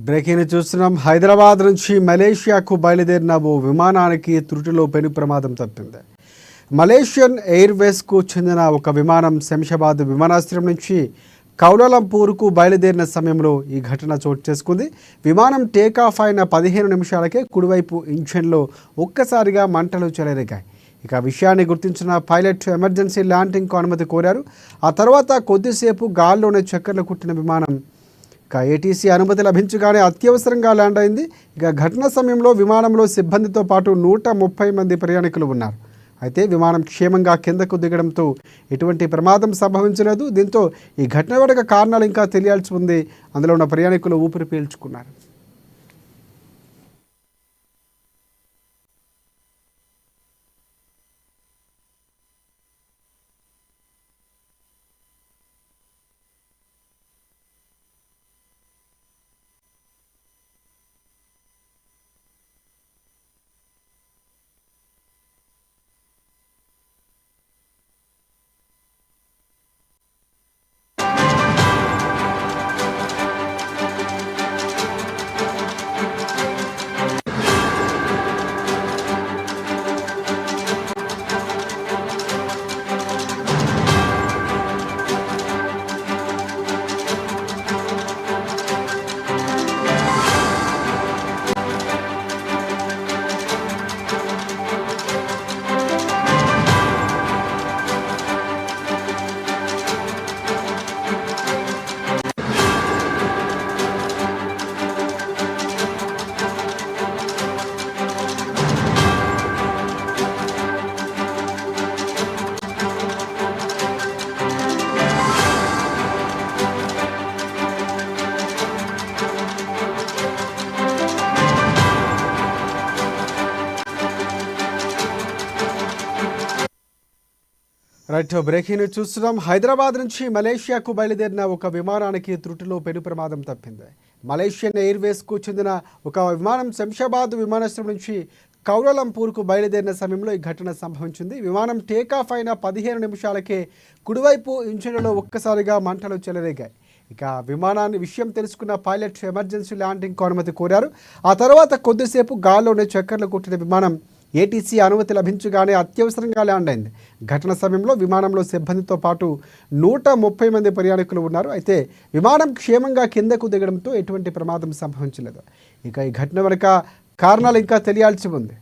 Breaking చూస్తున్నాం. హైదరాబాద్ నుంచి మలేషియాకు బయలుదేరిన ఓ విమానానికి త్రుటిలో పెను ప్రమాదం తప్పింది. మలేషియన్ ఎయిర్వేస్కు చెందిన ఒక విమానం శంషాబాద్ విమానాశ్రయం నుంచి కౌలాలంపూర్కు బయలుదేరిన సమయంలో ఈ ఘటన చోటు చేసుకుంది. విమానం టేకాఫ్ అయిన 15 నిమిషాలకే కుడివైపు ఇంజన్లో ఒక్కసారిగా మంటలు చెలరేగాయి. ఇక విషయాన్ని గుర్తించిన పైలట్ ఎమర్జెన్సీ ల్యాండింగ్కు అనుమతి కోరారు. ఆ తర్వాత కొద్దిసేపు గాల్లోనే చక్కర్లు కుట్టిన విమానం ఏటీసీ అనుమతి లభించగానే అత్యవసరంగా ల్యాండ్ అయింది. ఇక ఘటన సమయంలో విమానంలో సిబ్బందితో పాటు 130 మంది ప్రయాణికులు ఉన్నారు. అయితే విమానం క్షేమంగా కిందకు దిగడంతో ఎటువంటి ప్రమాదం సంభవించలేదు. దీంతో ఈ ఘటన వెనుక కారణాలు ఇంకా తెలియాల్సి ఉంది. అందులో ఉన్న ప్రయాణికులు ఊపిరి పీల్చుకున్నారు. రైట్, బ్రేకింగ్ న్యూస్ చూస్తున్నాం. హైదరాబాద్ నుంచి మలేషియాకు బయలుదేరిన ఒక విమానానికి త్రుటిలో పెను ప్రమాదం తప్పింది. మలేషియన్ ఎయిర్వేస్కు చెందిన ఒక విమానం శంషాబాద్ విమానాశ్రయం నుంచి కౌలాలంపూర్కు బయలుదేరిన సమయంలో ఈ ఘటన సంభవించింది. విమానం టేకాఫ్ అయిన 15 నిమిషాలకే కుడివైపు ఇంజిన్లో ఒక్కసారిగా మంటలు చెలరేగాయి. ఇక విమానాన్ని విషయం తెలుసుకున్న పైలట్ ఎమర్జెన్సీ ల్యాండింగ్కు అనుమతి కోరారు. ఆ తర్వాత కొద్దిసేపు గాల్లోనే చక్కర్లు కొట్టిన విమానం ఏటీసీ అనుమతి లభించగానే అత్యవసరంగా ల్యాండ్ అయింది. ఘటన సమయంలో విమానంలో సిబ్బందితో పాటు 130 మంది ప్రయాణికులు ఉన్నారు. అయితే విమానం క్షేమంగా కిందకు దిగడంతో ఎటువంటి ప్రమాదం సంభవించలేదు. ఇక ఈ ఘటన వెనుక కారణాలు ఇంకా తెలియాల్సి ఉంది.